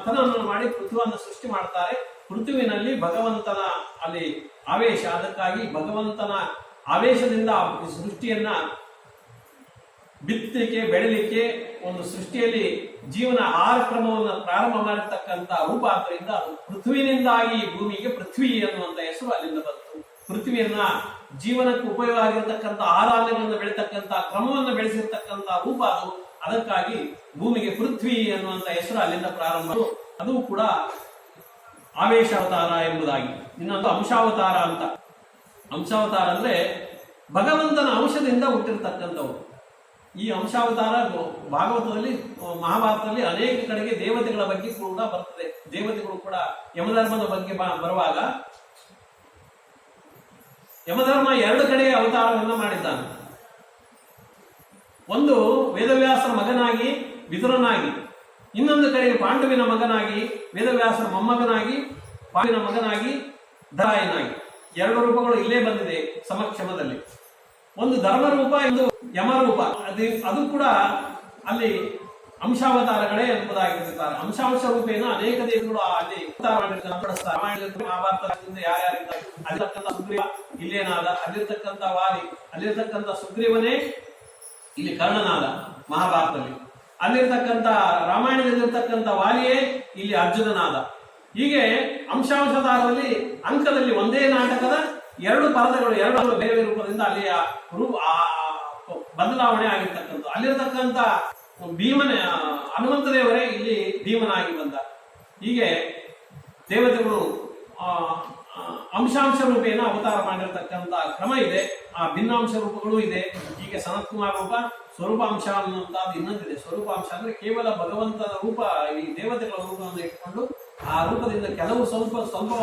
ಮಂಥನವನ್ನು ಮಾಡಿ ಪೃಥ್ವಿಯನ್ನು ಸೃಷ್ಟಿ ಮಾಡ್ತಾರೆ. ಪೃಥ್ವಿನಲ್ಲಿ ಭಗವಂತನ ಅಲ್ಲಿ ಆವೇಶ, ಅದಕ್ಕಾಗಿ ಭಗವಂತನ ಆವೇಶದಿಂದ ಸೃಷ್ಟಿಯನ್ನ ಬಿತ್ತಲಿಕ್ಕೆ ಬೆಳೆಯಲಿಕ್ಕೆ ಒಂದು ಸೃಷ್ಟಿಯಲ್ಲಿ ಜೀವನ ಆಹಾರ ಕ್ರಮವನ್ನು ಪ್ರಾರಂಭ ಮಾಡಿರ್ತಕ್ಕಂಥ ರೂಪ. ಆದ್ದರಿಂದ ಅದು ಪೃಥ್ವಿನಿಂದಾಗಿ ಭೂಮಿಗೆ ಪೃಥ್ವಿ ಅನ್ನುವಂಥ ಹೆಸರು ಅಲ್ಲಿಂದ ಬಂತು. ಪೃಥ್ವಿಯನ್ನ ಜೀವನಕ್ಕೆ ಉಪಯೋಗ ಆಗಿರ್ತಕ್ಕಂಥ ಆಹಾರಗಳನ್ನು ಬೆಳೀತಕ್ಕಂಥ ಕ್ರಮವನ್ನು ಬೆಳೆಸಿರ್ತಕ್ಕಂಥ ರೂಪ ಅದು. ಅದಕ್ಕಾಗಿ ಭೂಮಿಗೆ ಪೃಥ್ವಿ ಅನ್ನುವಂಥ ಹೆಸರು ಅಲ್ಲಿಂದ ಪ್ರಾರಂಭ. ಅದು ಕೂಡ ಆವೇಶಾವತಾರ ಎಂಬುದಾಗಿ. ಇನ್ನೊಂದು ಅಂಶಾವತಾರ ಅಂತ. ಅಂಶಾವತಾರ ಅಂದ್ರೆ ಭಗವಂತನ ಅಂಶದಿಂದ ಹುಟ್ಟಿರ್ತಕ್ಕಂಥವು. ಈ ಅಂಶಾವತಾರ ಭಾಗವತದಲ್ಲಿ, ಮಹಾಭಾರತದಲ್ಲಿ ಅನೇಕ ಕಡೆಗೆ ದೇವತೆಗಳ ಬಗ್ಗೆ ಕೂಡ ಬರ್ತದೆ. ದೇವತೆಗಳು ಕೂಡ ಯಮಧರ್ಮದ ಬಗ್ಗೆ ಬರುವಾಗ ಯಮಧರ್ಮ 2 ಕಡೆ ಅವತಾರವನ್ನ ಮಾಡಿದ್ದಾನೆ. ಒಂದು ವೇದವ್ಯಾಸರ ಮಗನಾಗಿ ವಿದುರನಾಗಿ, ಇನ್ನೊಂದು ಕಡೆಗೆ ಪಾಂಡವಿನ ಮಗನಾಗಿ, ವೇದವ್ಯಾಸರ ಮೊಮ್ಮಗನಾಗಿ, ಪಾಂಡವಿನ ಮಗನಾಗಿ, ಧರಾಯನಾಗಿ. 2 ರೂಪಗಳು ಇಲ್ಲೇ ಬಂದಿದೆ ಸಮಕ್ಷಮದಲ್ಲಿ. ಒಂದು ಧರ್ಮರೂಪ, ಒಂದು ಯಮರೂಪ. ಅದು ಕೂಡ ಅಲ್ಲಿ ಅಂಶಾವತಾರಗಳೇ ಎಂಬುದಾಗಿರ್ತಾರೆ. ಅಂಶಾಂಶ ರೂಪೇನ ಅನೇಕ ದೇವಗಳು ಅಲ್ಲಿ ಮಹಾಭಾರತದಿಂದ ಯಾರ್ಯಾರಿದ್ದಾರೆ, ಅಲ್ಲಿರ್ತಕ್ಕಂಥ ಸುಗ್ರೀವ ಇಲ್ಲೇನಾದ, ಅಲ್ಲಿರ್ತಕ್ಕಂಥ ವಾಲಿ, ಅಲ್ಲಿರ್ತಕ್ಕಂಥ ಸುಗ್ರೀವನೇ ಇಲ್ಲಿ ಕರ್ಣನಾದ ಮಹಾಭಾರತದಲ್ಲಿ, ಅಲ್ಲಿರ್ತಕ್ಕಂಥ ರಾಮಾಯಣದಲ್ಲಿರ್ತಕ್ಕಂಥ ವಾಲಿಯೇ ಇಲ್ಲಿ ಅರ್ಜುನನಾದ. ಹೀಗೆ ಅಂಶಾಂಶತಾರದಲ್ಲಿ ಅಂಕದಲ್ಲಿ ಒಂದೇ ನಾಟಕದ 2 ಪರದಗಳು, 2 ಬೇರೆ ರೂಪದಿಂದ ಅಲ್ಲಿಯ ಬದಲಾವಣೆ ಆಗಿರ್ತಕ್ಕಂಥ. ಅಲ್ಲಿರ್ತಕ್ಕಂಥ ಭೀಮನ ಹನುಮಂತ ದೇವರೇ ಇಲ್ಲಿ ಭೀಮನಾಗಿ ಬಂದ. ಹೀಗೆ ದೇವತೆಗಳು ಅಂಶಾಂಶ ರೂಪೇನ ಅವತಾರ ಮಾಡಿರ್ತಕ್ಕಂಥ ಕ್ರಮ ಇದೆ. ಆ ಭಿನ್ನಾಂಶ ರೂಪಗಳು ಇದೆ. ಹೀಗೆ ಸನತ್ ಕುಮಾರ್ ರೂಪ, ಸ್ವರೂಪಾಂಶ ಅನ್ನುವಂಥದ್ದು ಇನ್ನೊಂದಿದೆ. ಸ್ವರೂಪಾಂಶ ಅಂದ್ರೆ ಕೇವಲ ಭಗವಂತನ ರೂಪ, ಈ ದೇವತೆಗಳ ರೂಪವನ್ನು ಇಟ್ಕೊಂಡು ಆ ರೂಪದಿಂದ ಕೆಲವು ಸ್ವಲ್ಪ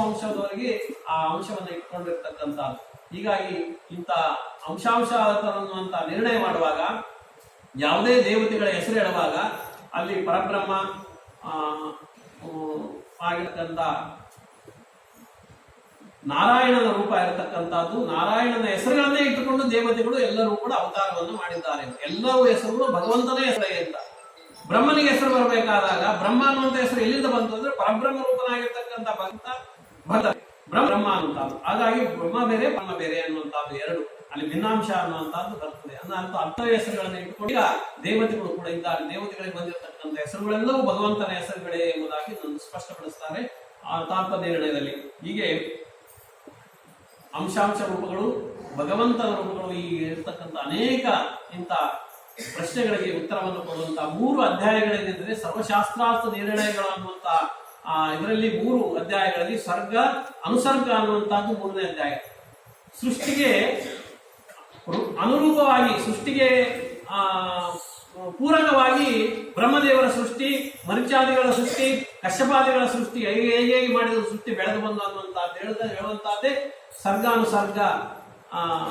ಅಂಶದವರೆಗೆ ಆ ಅಂಶವನ್ನು ಇಟ್ಕೊಂಡಿರ್ತಕ್ಕಂಥದ್ದು. ಹೀಗಾಗಿ ಇಂಥ ಅಂಶಾಂಶ ಅನ್ನುವಂಥ ನಿರ್ಣಯ ಮಾಡುವಾಗ, ಯಾವುದೇ ದೇವತೆಗಳ ಹೆಸರು ಹೇಳುವಾಗ ಅಲ್ಲಿ ಪರಬ್ರಹ್ಮ ಆಗಿರ್ತಕ್ಕಂಥ ನಾರಾಯಣನ ರೂಪ ಇರತಕ್ಕಂಥದ್ದು. ನಾರಾಯಣನ ಹೆಸರುಗಳನ್ನೇ ಇಟ್ಟುಕೊಂಡು ದೇವತೆಗಳು ಎಲ್ಲರೂ ಕೂಡ ಅವತಾರವನ್ನು ಮಾಡಿದ್ದಾರೆ. ಎಲ್ಲವೂ ಹೆಸರುಗಳು ಭಗವಂತನೇ ಹೆಸರೇ ಅಂತ. ಬ್ರಹ್ಮನಿಗೆ ಹೆಸರು ಬರಬೇಕಾದಾಗ ಬ್ರಹ್ಮ ಅನ್ನುವಂಥ ಹೆಸರು ಎಲ್ಲಿಂದ ಬಂತು ಅಂದ್ರೆ ಪರಬ್ರಹ್ಮ ರೂಪನಾಗಿರ್ತಕ್ಕಂಥ ಬ್ರಹ್ಮ ಅನ್ನುವಂಥದ್ದು. ಹಾಗಾಗಿ ಬ್ರಹ್ಮ ಬೇರೆ ಬ್ರಹ್ಮ ಬೇರೆ ಅನ್ನುವಂಥದ್ದು 2 ಅಲ್ಲಿ ಭಿನ್ನಾಂಶ ಅನ್ನುವಂಥದ್ದು ಬರ್ತದೆ. ಅಂಥ ಹೆಸರುಗಳನ್ನು ಇಟ್ಟುಕೊಂಡು ಈಗ ದೇವತೆಗಳು ಕೂಡ ಇದ್ದಾರೆ. ದೇವತೆಗಳಿಗೆ ಬಂದಿರತಕ್ಕಂಥ ಹೆಸರುಗಳೆಲ್ಲವೂ ಭಗವಂತನ ಹೆಸರುಗಳೇ ಎಂಬುದಾಗಿ ಸ್ಪಷ್ಟಪಡಿಸ್ತಾರೆ ಆ ತಾತ್ಪರ್ಯ ನಿರ್ಣಯದಲ್ಲಿ. ಹೀಗೆ ಅಂಶಾಂಶ ರೂಪಗಳು, ಭಗವಂತನ ರೂಪಗಳು, ಈ ಇರ್ತಕ್ಕಂಥ ಅನೇಕ ಇಂಥ ಪ್ರಶ್ನೆಗಳಿಗೆ ಉತ್ತರವನ್ನು ಕೊಡುವಂತಹ 3 ಅಧ್ಯಾಯಗಳೇನಿದ್ರೆ ಸರ್ವಶಾಸ್ತ್ರಾರ್ಥ ನಿರ್ಣಯಗಳು ಅನ್ನುವಂಥ ಇದರಲ್ಲಿ 3 ಅಧ್ಯಾಯಗಳಲ್ಲಿ ಸರ್ಗ ಅನುಸರ್ಗ ಅನ್ನುವಂಥದ್ದು 3ನೇ ಅಧ್ಯಾಯ. ಸೃಷ್ಟಿಗೆ ಅನುರೂಪವಾಗಿ, ಸೃಷ್ಟಿಗೆ ಪೂರಕವಾಗಿ ಬ್ರಹ್ಮದೇವರ ಸೃಷ್ಟಿ, ಮರಿಚಾದಿಗಳ ಸೃಷ್ಟಿ, ಕಶ್ಯಪಾದಿಗಳ ಸೃಷ್ಟಿ, ಹೇಗೆ ಮಾಡಿದ ಸೃಷ್ಟಿ ಬೆಳೆದು ಬಂದು ಅನ್ನುವಂಥದ್ದು ಹೇಳುವಂತಹದ್ದೇ ಸರ್ಗಾನುಸರ್ಗ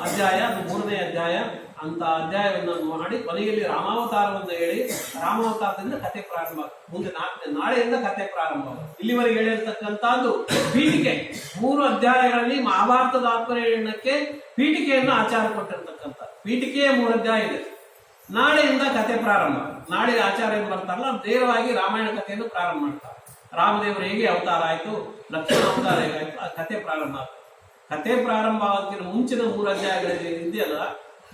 ಅಧ್ಯಾಯ. 3ನೇ ಅಧ್ಯಾಯ. ಅಂತ ಅಧ್ಯಾಯವನ್ನು ಮಾಡಿ ಕೊನೆಯಲ್ಲಿ ರಾಮಾವತಾರವನ್ನು ಹೇಳಿ, ರಾಮಾವತಾರದಿಂದ ಕಥೆ ಪ್ರಾರಂಭ. ಮುಂದೆ ನಾಳೆಯಿಂದ ಕಥೆ ಪ್ರಾರಂಭ. ಇಲ್ಲಿವರೆಗೆ ಹೇಳಿರ್ತಕ್ಕಂಥದ್ದು ಪೀಠಿಕೆ. 3 ಅಧ್ಯಾಯಗಳಲ್ಲಿ ಮಹಾಭಾರತದ ಆತ್ಮನಿರ್ಣಯಕ್ಕೆ ಪೀಠಿಕೆಯನ್ನು ಆಚಾರ ಕೊಟ್ಟಿರ್ತಕ್ಕಂಥ ಪೀಠಿಕೆಯೇ 3 ಅಧ್ಯಾಯ ಇದೆ. ನಾಳೆಯಿಂದ ಕಥೆ ಪ್ರಾರಂಭ. ನಾಳೆ ಆಚಾರ್ಯ ಬರ್ತಾರಲ್ಲ, ನೇರವಾಗಿ ರಾಮಾಯಣ ಕಥೆಯನ್ನು ಪ್ರಾರಂಭ ಮಾಡ್ತಾರೆ. ರಾಮದೇವರು ಹೇಗೆ ಅವತಾರ ಆಯ್ತು, ಲಕ್ಷ್ಮಣ ಅವತಾರ ಹೇಗಾಯ್ತು, ಆ ಕಥೆ ಪ್ರಾರಂಭ ಆಗ್ತದೆ. ಕಥೆ ಪ್ರಾರಂಭ ಆಗೋದಕ್ಕಿಂತ ಮುಂಚಿನ 3 ಅಧ್ಯಾಯಗಳಲ್ಲಿ ಇದೆಯಲ್ಲ,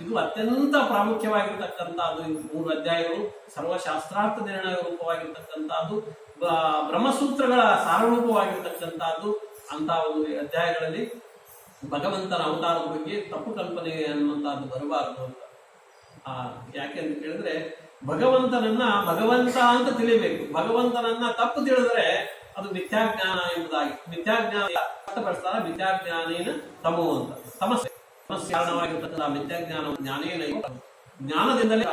ಇದು ಅತ್ಯಂತ ಪ್ರಾಮುಖ್ಯವಾಗಿರ್ತಕ್ಕಂಥದ್ದು. 3 ಅಧ್ಯಾಯಗಳು ಸರ್ವಶಾಸ್ತ್ರಾರ್ಥ ನಿರ್ಣಯ ರೂಪವಾಗಿರ್ತಕ್ಕಂಥದ್ದು, ಬ್ರಹ್ಮಸೂತ್ರಗಳ ಸಾರರೂಪವಾಗಿರ್ತಕ್ಕಂಥದ್ದು. ಅಂತ ಒಂದು ಅಧ್ಯಾಯಗಳಲ್ಲಿ ಭಗವಂತನ ಅವತಾರದ ಬಗ್ಗೆ ತಪ್ಪು ಕಲ್ಪನೆ ಅನ್ನುವಂಥದ್ದು ಬರಬಾರದು ಅಂತ. ಯಾಕೆಂತ ಕೇಳಿದ್ರೆ, ಭಗವಂತನನ್ನ ಭಗವಂತ ಅಂತ ತಿಳಿಬೇಕು. ಭಗವಂತನನ್ನ ತಪ್ಪು ತಿಳಿದ್ರೆ ಅದು ಮಿಥ್ಯಾಜ್ಞಾನ ಎಂಬುದಾಗಿ. ಮಿಥ್ಯಾಜ್ಞಾನ ವ್ಯಕ್ತಪಡಿಸ್ತಾರ, ಮಿಥ್ಯಾಜ್ಞಾನೇನ ತಮೋ ಅಂತ. ಸಮಸ್ಯೆ ಕಾರಣವಾಗಿರ್ತಕ್ಕಂಥ ಮಿಥ್ಯಾಜ್ಞಾನ ಜ್ಞಾನೇನ, ಜ್ಞಾನದಿಂದಲೇ.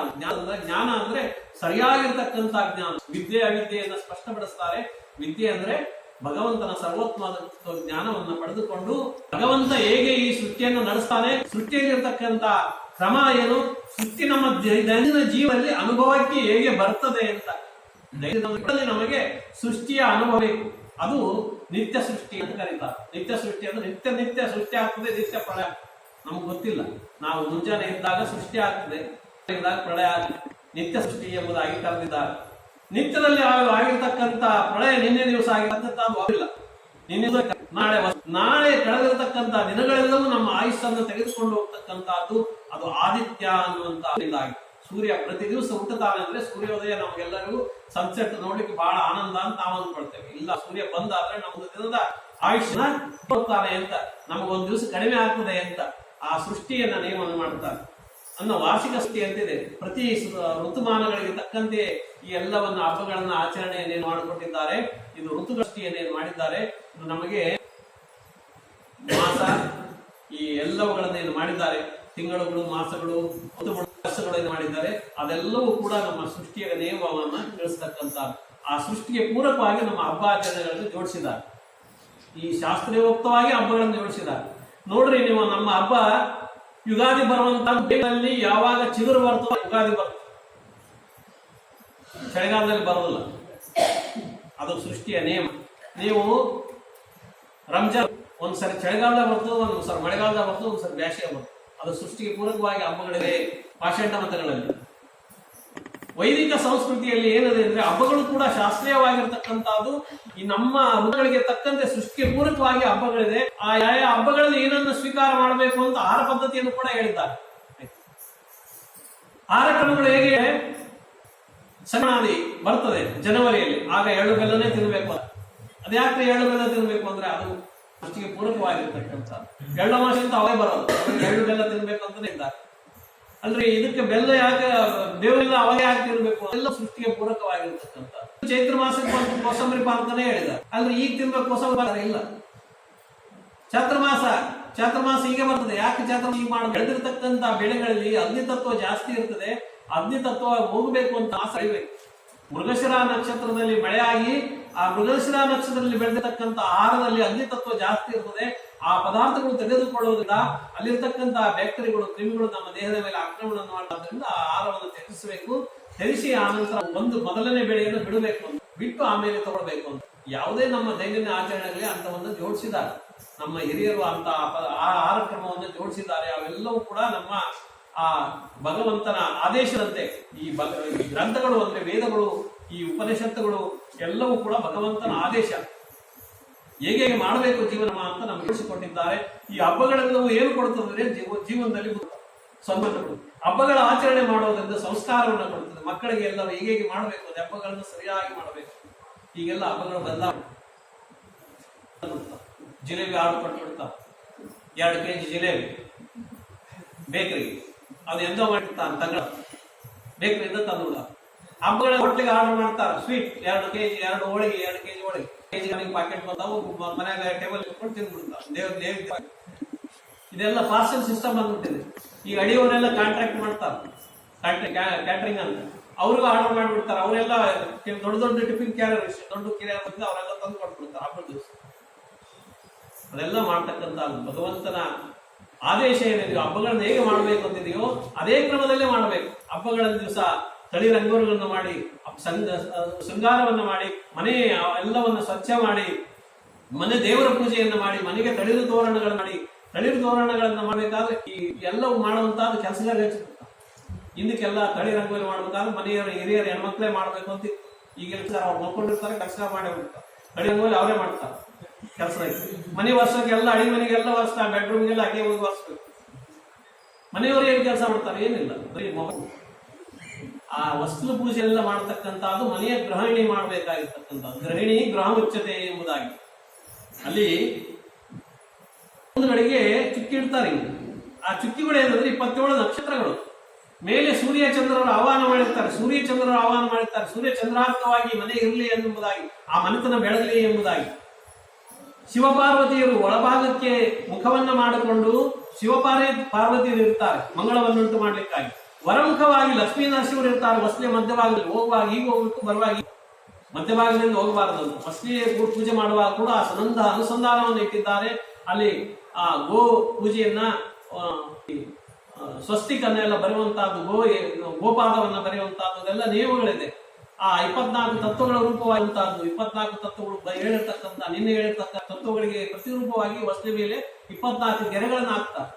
ಜ್ಞಾನ ಅಂದ್ರೆ ಸರಿಯಾಗಿರ್ತಕ್ಕಂಥ ಜ್ಞಾನ. ವಿದ್ಯೆ ಅವಿದ್ಯೆಯನ್ನು ಸ್ಪಷ್ಟಪಡಿಸ್ತಾರೆ. ವಿದ್ಯೆ ಅಂದ್ರೆ ಭಗವಂತನ ಸರ್ವೋತ್ತಮವಾದ ಜ್ಞಾನವನ್ನು ಪಡೆದುಕೊಂಡು ಭಗವಂತ ಹೇಗೆ ಈ ಸೃಷ್ಟಿಯನ್ನು ನಡೆಸ್ತಾನೆ, ಸೃಷ್ಟಿಯಲ್ಲಿರ್ತಕ್ಕಂಥ ಕ್ರಮ ಏನು, ಸೃಷ್ಟಿ ನಮ್ಮ ದೈನಂದಿನ ಜೀವನದಲ್ಲಿ ಅನುಭವಕ್ಕೆ ಹೇಗೆ ಬರ್ತದೆ ಅಂತ ನಮಗೆ ಸೃಷ್ಟಿಯ ಅನುಭವ ಬೇಕು. ಅದು ನಿತ್ಯ ಸೃಷ್ಟಿ ಅಂತ ಕರೀತಾರೆ. ನಿತ್ಯ ಸೃಷ್ಟಿ ಅಂದ್ರೆ ನಿತ್ಯ ಸೃಷ್ಟಿ ಆಗ್ತದೆ, ನಿತ್ಯ ಪ್ರಳಯ. ನಮ್ಗೆ ಗೊತ್ತಿಲ್ಲ, ನಾವು ಮುಂಜಾನೆ ಇದ್ದಾಗ ಸೃಷ್ಟಿ ಆಗ್ತದೆ, ಪ್ರಳಯ ಆಗ್ತದೆ. ನಿತ್ಯ ಸೃಷ್ಟಿ ಎಂಬುದಾಗಿ ಕರೆದಿದ್ದಾರೆ. ನಿತ್ಯದಲ್ಲಿ ಆಗಿರ್ತಕ್ಕಂಥ ಪ್ರಳಯ ನಿನ್ನೆ ದಿವಸ ಆಗಿರ್ತಕ್ಕಂಥ ನಾಳೆ ಕಳೆದಿರತಕ್ಕಂಥ ದಿನಗಳೆಲ್ಲವೂ ನಮ್ಮ ಆಯುಷನ್ನು ತೆಗೆದುಕೊಂಡು ಹೋಗ್ತಕ್ಕಂಥದ್ದು ಅದು ಆದಿತ್ಯ ಅನ್ನುವಂತ. ಸೂರ್ಯ ಪ್ರತಿ ದಿವಸ ಹುಟ್ಟುತ್ತಾನೆ ಅಂದ್ರೆ ಸೂರ್ಯೋದಯ ನಮಗೆಲ್ಲರಿಗೂ ಸನ್ಸೆಟ್ ನೋಡ್ಲಿಕ್ಕೆ ಬಹಳ ಆನಂದ ಅಂತ ನಾವು ಅಂದ್ಕೊಳ್ತೇವೆ. ಇಲ್ಲ, ಸೂರ್ಯ ಬಂದಾದ್ರೆ ನಮ್ದು ದಿನದ ಆಯುಷ್ಯನ ಹೋಗ್ತಾನೆ ಅಂತ, ನಮಗೊಂದು ದಿವಸ ಕಡಿಮೆ ಆಗ್ತದೆ ಅಂತ ಆ ಸೃಷ್ಟಿಯನ್ನ ನೇಮನ ಮಾಡ್ತಾರೆ ಅನ್ನೋ ವಾರ್ಷಿಕ ಸೃಷ್ಟಿ ಅಂತಿದೆ. ಪ್ರತಿ ಋತುಮಾನಗಳಿಗೆ ತಕ್ಕಂತೆ ಈ ಎಲ್ಲವನ್ನ ಹಬ್ಬಗಳನ್ನ ಆಚರಣೆಯನ್ನೇನು ಮಾಡಿಕೊಟ್ಟಿದ್ದಾರೆ. ಇದು ಋತುಗಷ್ಟಿಯನ್ನೇನು ಮಾಡಿದ್ದಾರೆ. ಇದು ನಮಗೆ ಮಾಸ ಈ ಎಲ್ಲವುಗಳನ್ನೇನು ಮಾಡಿದ್ದಾರೆ, ತಿಂಗಳುಗಳು, ಮಾಸಗಳು, ವರ್ಷಗಳನ್ನು ಮಾಡಿದ್ದಾರೆ. ಅದೆಲ್ಲವೂ ಕೂಡ ನಮ್ಮ ಸೃಷ್ಟಿಯ ನಿಯಮವನ್ನ ತಿಳಿಸ್ತಕ್ಕಂಥ ಆ ಸೃಷ್ಟಿಗೆ ಪೂರಕವಾಗಿ ನಮ್ಮ ಹಬ್ಬ ಆಚರಣೆಗಳನ್ನು ಜೋಡಿಸಿದ್ದಾರೆ. ಈ ಶಾಸ್ತ್ರೀಯೋಕ್ತವಾಗಿ ಹಬ್ಬಗಳನ್ನು ಜೋಡಿಸಿದ್ದಾರೆ. ನೋಡ್ರಿ ನೀವು, ನಮ್ಮ ಹಬ್ಬ ಯುಗಾದಿ ಬರುವಂತ ಯಾವಾಗ ಚಿಗುರು ಬರ್ತೋ ಯುಗಾದಿ ಬರ್ತದೆ, ಚಳಿಗಾಲದಲ್ಲಿ ಬರೋದಿಲ್ಲ. ಅದು ಸೃಷ್ಟಿಯ ನಿಯಮ. ನೀವು ರಂಜಾನ್ ಒಂದ್ಸರಿ ಚಳಿಗಾಲದಾಗ ಬರ್ತದೆ, ಒಂದ್ಸರಿ ಮಳೆಗಾಲದಾಗ ಬರ್ತದೆ, ಒಂದ್ಸರಿ ಬ್ಯಾಸಿಗೆ ಬರ್ತದೆ. ಅದು ಸೃಷ್ಟಿಗೆ ಪೂರಕವಾಗಿ ಹಬ್ಬಗಳಿವೆ. ಪಾಷಾಣ ಮತಗಳಲ್ಲಿ ವೈದಿಕ ಸಂಸ್ಕೃತಿಯಲ್ಲಿ ಏನಿದೆ ಅಂದ್ರೆ ಹಬ್ಬಗಳು ಕೂಡ ಶಾಸ್ತ್ರೀಯವಾಗಿರ್ತಕ್ಕಂಥದ್ದು. ಈ ನಮ್ಮ ಋತುಗಳಿಗೆ ತಕ್ಕಂತೆ ಸೃಷ್ಟಿಗೆ ಪೂರಕವಾಗಿ ಹಬ್ಬಗಳಿದೆ. ಆ ಯಾವ ಹಬ್ಬಗಳಲ್ಲಿ ಏನನ್ನು ಸ್ವೀಕಾರ ಮಾಡಬೇಕು ಅಂತ ಆಹಾರ ಪದ್ಧತಿಯನ್ನು ಕೂಡ ಹೇಳಿದ್ದಾರೆ. ಆಹಾರ ಕ್ರಮಗಳು ಹೇಗೆ? ಸಂಕ್ರಾಂತಿ ಬರ್ತದೆ ಜನವರಿಯಲ್ಲಿ, ಆಗ ಎಳ್ಳು ಬೆಲ್ಲನೇ ತಿನ್ಬೇಕು. ಅದ್ಯಾಕೆ ಎಳ್ಳು ಬೆಲ್ಲ ತಿನ್ಬೇಕು ಅಂದ್ರೆ ಅದು ಸೃಷ್ಟಿಗೆ ಪೂರಕವಾಗಿರ್ತಕ್ಕಂಥ. ಎಳ್ಳು ಮಾಸ ಅಂತ ಅವೇ ಬರೋದು, ಎಳ್ಳು ಬೆಲ್ಲ ತಿನ್ಬೇಕು ಅಂತಾನೆ ಇದ್ದಾರೆ. ಅಲ್ರಿ, ಇದಕ್ಕೆ ಬೆಲ್ಲ ಯಾಕೆ, ಬೇವೆಲ್ಲ ಅವಾಗ ಯಾಕೆ ತಿನ್ಬೇಕು? ಎಲ್ಲ ಸೃಷ್ಟಿಗೆ ಪೂರಕವಾಗಿರ್ತಕ್ಕಂಥ. ಚೈತ್ರ ಮಾಸಕ್ಕೆ ಬಂದು ಕೋಸಂಬರಿ ಪಾನಕನೇ ಹೇಳಿದ್ದಾರೆ. ಅಲ್ರಿ, ಈಗ ತಿನ್ಬೇಕು ಕೋಸಂಬರಿ ಪಾನಕ ಇಲ್ಲ. ಚಾತ್ರಮಾಸ ಹೀಗೆ ಬರ್ತದೆ. ಯಾಕೆ ಚಾತ್ರಮಾಸ ಹೀಗೆ ಮಾಡೋದು? ಬೆಳೆದಿರ್ತಕ್ಕಂಥ ಬೆಳೆಗಳಲ್ಲಿ ಅಗ್ನಿ ತತ್ವ ಜಾಸ್ತಿ ಇರ್ತದೆ. ಅಗ್ನಿ ತತ್ವ ಹೋಗ್ಬೇಕು ಅಂತ ಆಸೆ ಅಳಿಬೇಕು. ಮೃಗಶಿರ ನಕ್ಷತ್ರದಲ್ಲಿ ಮಳೆಯಾಗಿ ಆ ಮೃಗಶಿರ ನಕ್ಷತ್ರದಲ್ಲಿ ಬೆಳೆದಿರ್ತಕ್ಕಂಥ ಆಹಾರದಲ್ಲಿ ಅಗ್ನಿ ತತ್ವ ಜಾಸ್ತಿ ಇರ್ತದೆ. ಆ ಪದಾರ್ಥಗಳು ತೆಗೆದುಕೊಳ್ಳುವುದರಿಂದ ಅಲ್ಲಿರ್ತಕ್ಕಂಥ ಬ್ಯಾಕ್ಟೀರಿಯಾಗಳು, ಕ್ರಿಮಿಗಳು ನಮ್ಮ ದೇಹದ ಮೇಲೆ ಆಕ್ರಮಣವನ್ನು ಮಾಡೋದ್ರಿಂದ ಆ ಆಹಾರವನ್ನು ತ್ಯಜಿಸಬೇಕು. ತ್ಯಜಿಸಿ ಆ ನಂತರ ಒಂದು ಮೊದಲನೇ ಬೆಳೆಯನ್ನು ಬಿಡಬೇಕು ಅಂತ, ಬಿಟ್ಟು ಆಮೇಲೆ ತಗೊಳ್ಬೇಕು ಅಂತ ಯಾವುದೇ ನಮ್ಮ ದೈನಂದಿನ ಆಚರಣೆಗಳಲ್ಲಿ ಅಂತವನ್ನು ಜೋಡಿಸಿದ್ದಾರೆ. ನಮ್ಮ ಹಿರಿಯರು ಅಂತ ಆಹಾರ ಕ್ರಮವನ್ನು ಜೋಡಿಸಿದ್ದಾರೆ. ಅವೆಲ್ಲವೂ ಕೂಡ ನಮ್ಮ ಆ ಭಗವಂತನ ಆದೇಶದಂತೆ ಈ ಗ್ರಂಥಗಳು ಅಂದ್ರೆ ವೇದಗಳು, ಈ ಉಪನಿಷತ್ತುಗಳು ಎಲ್ಲವೂ ಕೂಡ ಭಗವಂತನ ಆದೇಶ. ಹೇಗೆ ಮಾಡಬೇಕು ಜೀವನ ಅಂತ ನಮ್ಗೆ ತಿಳಿಸಿಕೊಟ್ಟಿದ್ದಾರೆ. ಈ ಹಬ್ಬಗಳೆಲ್ಲವೂ ಏನು ಕೊಡ್ತದೆ? ಜೀವನದಲ್ಲಿ ಸಂಬಂಧಗಳು. ಹಬ್ಬಗಳ ಆಚರಣೆ ಮಾಡೋದ್ರಿಂದ ಸಂಸ್ಕಾರವನ್ನು ಕೊಡ್ತದೆ. ಮಕ್ಕಳಿಗೆ ಎಲ್ಲರೂ ಹೇಗೆ ಮಾಡಬೇಕು, ಹಬ್ಬಗಳನ್ನು ಸರಿಯಾಗಿ ಮಾಡಬೇಕು. ಈಗೆಲ್ಲ ಹಬ್ಬಗಳು ಬದಲಾವಣೆ. ಜಿಲೇಬಿ ಆರ್ಡರ್ ಕೊಟ್ಬಿಡ್ತಾರ, 2 kg ಜಿಲೇಬಿ ಬೇಕರಿಗೆ. ಅದು ಎಂದೋ ಮಾಡಿರ್ತಾರ, ತಂಗಳ ಬೇಕರಿಯಿಂದ ತಂದು ಹಬ್ಬಗಳ ಹೋಟ್ಲಿಗೆ ಆರ್ಡರ್ ಮಾಡ್ತಾರ. ಸ್ವೀಟ್ 2 kg, 2 ಹೋಳಿಗೆ, 2 kg ಹೋಳಿಗೆ, ಕೆಜಿ ಪ್ಯಾಕೆಟ್ ಬಂದಾವು, ಮನ್ಯಾಗ ಟೇಬಲ್ ಇಟ್ಕೊಂಡು ತಿಂದ್ಬಿಡ್ತಾರ. ದೇವ್ರ ಇದೆಲ್ಲ ಪಾರ್ಸಲ್ ಸಿಸ್ಟಮ್ ಬಂದ್ಬಿಟ್ಟಿದೆ. ಈಗ ಅಡಿಯವರೆಲ್ಲ ಕಾಂಟ್ರಾಕ್ಟ್ ಮಾಡ್ತಾರ, ಕ್ಯಾಟ್ರಿಂಗ್ ಅಂತ. ಅವ್ರಿಗೂ ಆರ್ಡರ್ ಮಾಡ್ಬಿಡ್ತಾರೆ. ಅವರೆಲ್ಲ ದೊಡ್ಡ ಟಿಫಿನ್ ಕ್ಯಾರಿಯರ್, ದೊಡ್ಡ ಕ್ಯಾರಿಯರ್ ಬಂದು ಅವರೆಲ್ಲ ತಂದು ಕೊಟ್ಬಿಡ್ತಾರೆ ಹಬ್ಬದ ದಿವಸ. ಅದೆಲ್ಲ ಮಾಡ್ತಕ್ಕಂಥ ಭಗವಂತನ ಆದೇಶ ಏನಿದೆಯೋ, ಹಬ್ಬಗಳನ್ನ ಹೇಗೆ ಮಾಡಬೇಕು ಅಂತಿದೆಯೋ ಅದೇ ಕ್ರಮದಲ್ಲೇ ಮಾಡಬೇಕು. ಹಬ್ಬಗಳ ದಿವಸ ತಳಿ ರಂಗೋಲಿಗಳನ್ನು ಮಾಡಿ, ಶೃಂಗಾರವನ್ನ ಮಾಡಿ, ಮನೆ ಎಲ್ಲವನ್ನ ಸ್ವಚ್ಛ ಮಾಡಿ, ಮನೆ ದೇವರ ಪೂಜೆಯನ್ನು ಮಾಡಿ, ಮನೆಗೆ ತಳಿರು ತೋರಣಗಳನ್ನು ಮಾಡಿ, ತಳಿರು ತೋರಣಗಳನ್ನ ಮಾಡಬೇಕಾದ್ರೆ ಈ ಎಲ್ಲವೂ ಮಾಡುವಂತಾದ ಕೆಲಸಗಾರ ಹೆಚ್ಚಿಬಿಡ್ತಾರೆ. ಹಿಂದಕ್ಕೆಲ್ಲ ತಳಿ ರಂಗೋಲಿ ಮಾಡ್ಬೇಕಾದ್ರೆ ಮನೆಯವರು ಹಿರಿಯರು ಹೆಣ್ಮಕ್ಳೇ ಮಾಡ್ಬೇಕು ಅಂತ. ಈಗ ಅವ್ರು ನೋಡ್ಕೊಂಡಿರ್ತಾರೆ, ಕೆಲಸ ಮಾಡೇ ಬಿಡ್ತಾರೆ. ತಳಿ ರಂಗೋಲಿ ಅವರೇ ಮಾಡ್ತಾರೆ ಕೆಲಸ. ಮನೆ ವರ್ಷಕ್ಕೆಲ್ಲ ಅಡಿ ಮನೆಗೆಲ್ಲ ವರ್ಷ, ಬೆಡ್ರೂಮ್ಗೆಲ್ಲ ಹಾಗೆ ಹೋಗಿ ವರ್ಷಬೇಕು. ಮನೆಯವರು ಏನು ಕೆಲಸ ಮಾಡ್ತಾರೆ? ಏನಿಲ್ಲ, ಬರೀ ಮೊಬೈಲ್. ಆ ವಸ್ತು ಪೂಜೆ ಎಲ್ಲ ಮಾಡತಕ್ಕಂಥದ್ದು ಮನೆಯ ಗೃಹಿಣಿ ಮಾಡಬೇಕಾಗಿರ್ತಕ್ಕಂಥದ್ದು. ಗೃಹಿಣಿ ಗೃಹ ಉಚ್ಚತೆ ಎಂಬುದಾಗಿ ಅಲ್ಲಿ ಒಂದು ಕಡೆಗೆ ಚುಕ್ಕಿ ಇಡ್ತಾರೆ. ಆ ಚುಕ್ಕಿಗಳು ಏನಂದ್ರೆ 27 ನಕ್ಷತ್ರಗಳು. ಮೇಲೆ ಸೂರ್ಯ ಚಂದ್ರರು ಆಹ್ವಾನ ಮಾಡಿರ್ತಾರೆ. ಸೂರ್ಯ ಚಂದ್ರಾರ್ಕವಾಗಿ ಮನೆ ಇರಲಿ ಎಂಬುದಾಗಿ, ಆ ಮನೆತನ ಬೆಳಗಲಿ ಎಂಬುದಾಗಿ. ಶಿವಪಾರ್ವತಿಯರು ಒಳಭಾಗಕ್ಕೆ ಮುಖವನ್ನ ಮಾಡಿಕೊಂಡು ಪಾರ್ವತಿಯರು ಇರ್ತಾರೆ ಮಂಗಳವನ್ನುಂಟು ಮಾಡ್ಲಿಕ್ಕಾಗಿ. ಹೊರಮುಖವಾಗಿ ಲಕ್ಷ್ಮೀ ನರಸಿಂಹರು ಇರ್ತಾರೆ. ವಸ್ಲೆ ಮಧ್ಯಭಾಗದಲ್ಲಿ ಹೋಗುವಾಗ ಹೀಗೆ ಹೋಗ್ಬೇಕು, ಬರುವಾಗಿ ಮಧ್ಯಭಾಗದಿಂದ ಹೋಗಬಾರದು. ವಸ್ಲೆ ಪೂಜೆ ಮಾಡುವಾಗ ಕೂಡ ಅನುಸಂಧಾನವನ್ನು ಇಟ್ಟಿದ್ದಾರೆ. ಅಲ್ಲಿ ಆ ಗೋ ಪೂಜೆಯನ್ನ, ಸ್ವಸ್ತಿಕನ್ನೆಲ್ಲ ಬರೆಯುವಂತಹದ್ದು, ಗೋಪಾದವನ್ನ ಬರೆಯುವಂತಹದ್ದು, ಅದೆಲ್ಲ ನಿಯಮಗಳಿದೆ. ಆ 24 ತತ್ವಗಳ ರೂಪವಾದಂತಹದ್ದು, 24 ತತ್ವಗಳು ಹೇಳಿರ್ತಕ್ಕಂಥ, ನಿನ್ನೆ ಹೇಳಿರ್ತಕ್ಕಂಥ ತತ್ವಗಳಿಗೆ ಪ್ರತಿರೂಪವಾಗಿ ವಸ್ತು ಮೇಲೆ 24 ಗೆರೆಗಳನ್ನ ಹಾಕ್ತಾರೆ.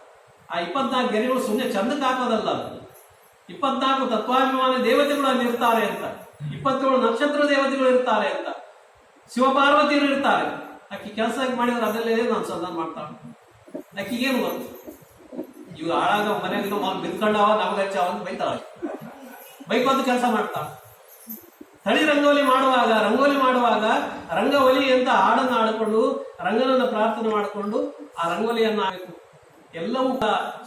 ಆ 24 ಗೆರೆಗಳು ಸುಮ್ಮನೆ ಚಂದಕ್ಕೆ ಹಾಕೋದಲ್ಲ, ಅದು 24 ತತ್ವಾಭಿಮಾನಿ ದೇವತೆಗಳು ಅಲ್ಲಿ ಇರ್ತಾರೆ ಅಂತ. 27 ನಕ್ಷತ್ರ ದೇವತೆಗಳು ಇರ್ತಾರೆ ಅಂತ, ಶಿವಪಾರ್ವತಿಯರು ಇರ್ತಾರೆ. ಆಕಿ ಕೆಲಸ ಮಾಡಿದ್ರೆ ಅದಲ್ಲೇ ನಾನು ಸಂಧಾನ ಮಾಡ್ತಾಳೆ. ಆಕಿಗೇನು ಗೊತ್ತು? ಇವ್ ಹಾಳಾಗ ಮನೆಗೆ ಬಿದ್ಕೊಂಡವ ನಮ್ಗೆ ಹಚ್ಚ ಅಂತ ಬೈತಾಳೆ, ಬೈಕೋದು ಕೆಲಸ ಮಾಡ್ತಾಳೆ. ತಳಿ ರಂಗೋಲಿ ಮಾಡುವಾಗ ರಂಗವಲಿ ಅಂತ ಹಾಡನ್ನು ಆಡಿಕೊಂಡು ರಂಗನನ್ನ ಪ್ರಾರ್ಥನೆ ಮಾಡಿಕೊಂಡು ಆ ರಂಗೋಲಿಯನ್ನ ಹಾಕಬೇಕು. ಎಲ್ಲವೂ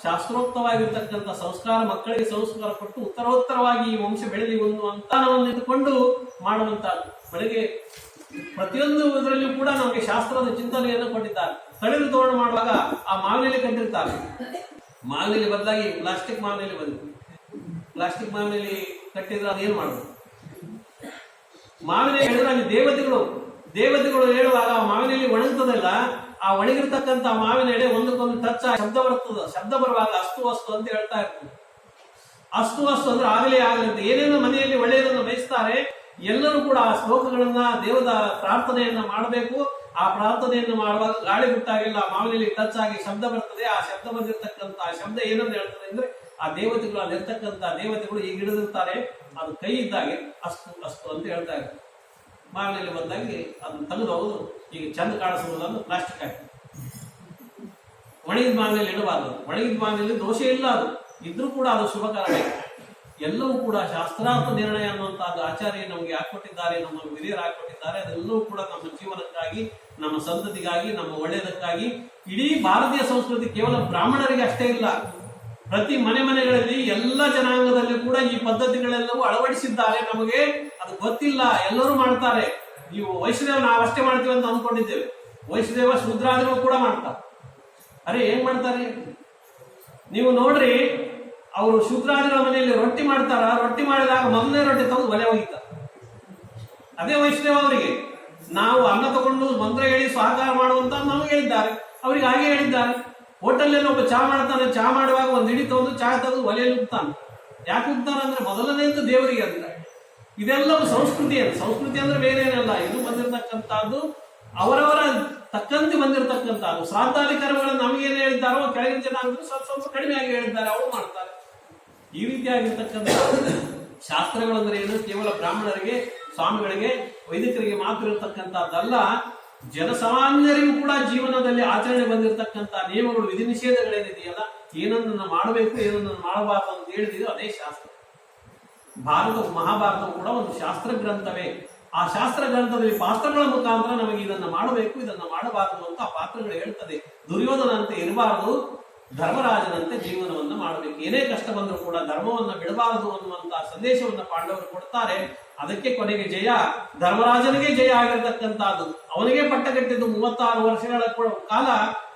ಶಾಸ್ತ್ರೋಕ್ತವಾಗಿರ್ತಕ್ಕಂಥ ಸಂಸ್ಕಾರ, ಮಕ್ಕಳಿಗೆ ಸಂಸ್ಕಾರ ಕೊಟ್ಟು ಉತ್ತರೋತ್ತರವಾಗಿ ಈ ವಂಶ ಬೆಳೆದಿ ಒಂದು ಅಂತನವನ್ನು ಇಟ್ಟುಕೊಂಡು ಮಾಡುವಂತಹದ್ದು. ಬೆಳಗ್ಗೆ ಪ್ರತಿಯೊಂದು ಇದರಲ್ಲಿಯೂ ಕೂಡ ನಮಗೆ ಶಾಸ್ತ್ರದ ಚಿಂತನೆಯನ್ನು ಕೊಟ್ಟಿದ್ದಾರೆ. ತಳಿರು ತೋರಣ ಮಾಡುವಾಗ ಆ ಮಾವಿನಲ್ಲಿ ಕಟ್ಟಿರ್ತಾರೆ. ಮಾವಿನಲ್ಲಿ ಬದಲಾಗಿ ಪ್ಲಾಸ್ಟಿಕ್ ಮಾವಿನಲ್ಲಿ ಬಂದಿದೆ. ಪ್ಲಾಸ್ಟಿಕ್ ಮಾವಿನಲ್ಲಿ ಕಟ್ಟಿದ್ರೆ ಅದೇನು ಮಾಡೋದು? ಮಾವಿನ ಹೇಳಿದ್ರೆ ಅಲ್ಲಿ ದೇವತೆಗಳು ಹೇಳುವಾಗ ಆ ಮಾವಿನಲ್ಲಿ ಒಣಗ್ತದಲ್ಲ, ಆ ಒಣಗಿರ್ತಕ್ಕಂಥ ಮಾವಿನ ಎಡೆ ಒಂದಕ್ಕೊಂದು ಟಚ್ ಶಬ್ದ ಬರ್ತದ. ಶಬ್ದ ಬರುವಾಗ ಅಸ್ತು ಅಂತ ಹೇಳ್ತಾ ಇರ್ತದೆ. ಅಸ್ತು ಅಂದ್ರೆ ಆಗಲೇ ಅಂತ ಏನೇನು ಮನೆಯಲ್ಲಿ ಒಳ್ಳೆಯದನ್ನು ಬಯಸ್ತಾರೆ ಎಲ್ಲರೂ ಕೂಡ ಆ ಶ್ಲೋಕಗಳನ್ನ ದೇವದ ಪ್ರಾರ್ಥನೆಯನ್ನ ಮಾಡಬೇಕು. ಆ ಪ್ರಾರ್ಥನೆಯನ್ನು ಮಾಡುವಾಗ ಗಾಳಿ ಬಿಟ್ಟಾಗೆಲ್ಲ ಮಾವಿನಲ್ಲಿ ಟಚ್ ಆಗಿ ಶಬ್ದ ಬರ್ತದೆ. ಆ ಶಬ್ದ ಬಂದಿರತಕ್ಕಂಥ ಆ ಶಬ್ದ ಏನಂತ ಹೇಳ್ತದೆ ಅಂದ್ರೆ ಆ ದೇವತೆಗಳು, ಅಲ್ಲಿರ್ತಕ್ಕಂಥ ದೇವತೆಗಳು ಈಗ ಹಿಡಿದಿರ್ತಾರೆ, ಅದು ಕೈ ಇದ್ದಾಗೆ ಅಸ್ತು ಅಂತ ಹೇಳ್ತಾ ಇರ್ತಾರೆ. ಮಾವಿನಲ್ಲಿ ಬಂದಾಗಿ ಅದನ್ನ ತೆಗೆದು ಹೌದು ಈಗ ಚಂದ ಕಾಣಿಸುವುದನ್ನು ಪ್ಲಾಸ್ಟಿಕ್ ಹಾಕಿ ಒಣಗಿದ ಮಾವಿನಲ್ಲಿ ಇಡಬಾರದು. ಒಣಗಿದ ಮಾವಿನಲ್ಲಿ ದೋಷ ಇಲ್ಲ, ಅದು ಇದ್ರೂ ಕೂಡ ಅದು ಶುಭಕರ. ಎಲ್ಲವೂ ಕೂಡ ಶಾಸ್ತ್ರಾರ್ಥ ನಿರ್ಣಯ ಅನ್ನುವಂತಹದ್ದು ಆಚಾರ್ಯ ನಮಗೆ ಹಾಕೊಟ್ಟಿದ್ದಾರೆ, ನಮ್ಮ ಹಿರಿಯರು ಹಾಕೊಟ್ಟಿದ್ದಾರೆ. ಅದೆಲ್ಲವೂ ಕೂಡ ನಮ್ಮ ಜೀವನಕ್ಕಾಗಿ, ನಮ್ಮ ಸಂತತಿಗಾಗಿ, ನಮ್ಮ ಒಳ್ಳೆಯದಕ್ಕಾಗಿ. ಇಡೀ ಭಾರತೀಯ ಸಂಸ್ಕೃತಿ ಕೇವಲ ಬ್ರಾಹ್ಮಣರಿಗೆ ಅಷ್ಟೇ ಇಲ್ಲ, ಪ್ರತಿ ಮನೆಗಳಲ್ಲಿ ಎಲ್ಲ ಜನಾಂಗದಲ್ಲಿ ಕೂಡ ಈ ಪದ್ಧತಿಗಳೆಲ್ಲವೂ ಅಳವಡಿಸಿದ್ದಾರೆ. ನಮಗೆ ಅದು ಗೊತ್ತಿಲ್ಲ, ಎಲ್ಲರೂ ಮಾಡ್ತಾರೆ. ನೀವು ವೈಷ್ಣವ ನಾವಷ್ಟೇ ಮಾಡ್ತೀವಿ ಅಂತ ಅಂದ್ಕೊಂಡಿದ್ದೇವೆ. ವೈಷ್ಣವ ಶೂದ್ರಾದಿಗಳು ಕೂಡ ಮಾಡ್ತಾರೆ. ಅರೆ ಏನ್ ಮಾಡ್ತಾರೆ ನೀವು ನೋಡ್ರಿ, ಅವರು ಶೂದ್ರಾದಿಗಳ ಮನೆಯಲ್ಲಿ ರೊಟ್ಟಿ ಮಾಡ್ತಾರ. ರೊಟ್ಟಿ ಮಾಡಿದಾಗ ಮೊದಲನೇ ರೊಟ್ಟಿ ತಂದು ಒಲೆ ಹೋಗಿದ್ದಾರೆ. ಅದೇ ವೈಷ್ಣವ ಅವರಿಗೆ ನಾವು ಅನ್ನ ತಗೊಂಡು ಮಂತ್ರ ಹೇಳಿ ಸಹಕಾರ ಮಾಡುವಂತ ನಮಗೆ ಹೇಳಿದ್ದಾರೆ, ಅವರಿಗೆ ಹಾಗೆ ಹೇಳಿದ್ದಾರೆ. ಹೋಟೆಲ್ ಒಬ್ಬ ಚಹಾ ಮಾಡ್ತಾನೆ, ಚಹಾ ಮಾಡುವಾಗ ಒಂದ್ ಹಿಡಿ ತಗೊಂಡು ಚಹಾ ತೆಗೆದು ಒಲೆಯಲ್ಲಿ ಉಗ್ತಾನೆ. ಯಾಕೆ ಉಗ್ತಾನೆ ಅಂದ್ರೆ ಮೊದಲನೇದು ದೇವರಿಗೆ ಅಂತ. ಇದೆಲ್ಲವೂ ಸಂಸ್ಕೃತಿ ಅಂದ್ರೆ ಬೇರೆ ಏನಲ್ಲ. ಇದು ಬಂದಿರತಕ್ಕಂಥದ್ದು ಅವರವರ ತಕ್ಕಂತೆ ಬಂದಿರತಕ್ಕಂಥದ್ದು. ಶ್ರಾದ್ದಾದಿ ಕರ್ಮಗಳನ್ನು ನಮಗೇನು ಹೇಳಿದ್ದಾರೋ ಕೆಳಗಿನ ಜನ ಸ್ವಲ್ಪ ಕಡಿಮೆಯಾಗಿ ಹೇಳಿದ್ದಾರೆ, ಅವರು ಮಾಡ್ತಾರೆ. ಈ ರೀತಿಯಾಗಿರ್ತಕ್ಕಂಥ ಶಾಸ್ತ್ರಗಳಂದ್ರೆ ಏನು? ಕೇವಲ ಬ್ರಾಹ್ಮಣರಿಗೆ, ಸ್ವಾಮಿಗಳಿಗೆ, ವೈದಿಕರಿಗೆ ಮಾತ್ರ ಇರತಕ್ಕಂಥದ್ದಲ್ಲ. ಜನಸಾಮಾನ್ಯರಿಗೂ ಕೂಡ ಜೀವನದಲ್ಲಿ ಆಚರಣೆ ಬಂದಿರತಕ್ಕಂಥ ನಿಯಮಗಳು, ವಿಧಿ ನಿಷೇಧಗಳೇನಿದೆಯಲ್ಲ, ಏನನ್ನ ಮಾಡಬೇಕು ಏನನ್ನ ಮಾಡಬಾರದು ಅಂತ ಹೇಳಿದೆಯೋ ಅದೇ ಶಾಸ್ತ್ರ. ಮಹಾಭಾರತವು ಕೂಡ ಒಂದು ಶಾಸ್ತ್ರ ಗ್ರಂಥವೇ. ಆ ಶಾಸ್ತ್ರ ಗ್ರಂಥದಲ್ಲಿ ಪಾತ್ರಗಳ ಮುಖಾಂತರ ನಮಗೆ ಇದನ್ನ ಮಾಡಬೇಕು, ಇದನ್ನ ಮಾಡಬಾರದು ಅಂತ ಆ ಪಾತ್ರಗಳು ಹೇಳ್ತದೆ. ದುರ್ಯೋಧನಂತೆ ಇರಬಾರದು, ಧರ್ಮರಾಜನಂತೆ ಜೀವನವನ್ನ ಮಾಡಬೇಕು. ಏನೇ ಕಷ್ಟ ಬಂದರೂ ಕೂಡ ಧರ್ಮವನ್ನ ಬಿಡಬಾರದು ಅನ್ನುವಂತಹ ಸಂದೇಶವನ್ನ ಪಾಂಡವರು ಕೊಡ್ತಾರೆ. ಅದಕ್ಕೆ ಕೊನೆಗೆ ಜಯ ಧರ್ಮರಾಜನಿಗೆ ಜಯ ಆಗಿರತಕ್ಕಂಥದ್ದು. ಅವನಿಗೆ ಪಟ್ಟಗಟ್ಟಿದ್ದು 36 ವರ್ಷಗಳ ಕಾಲ.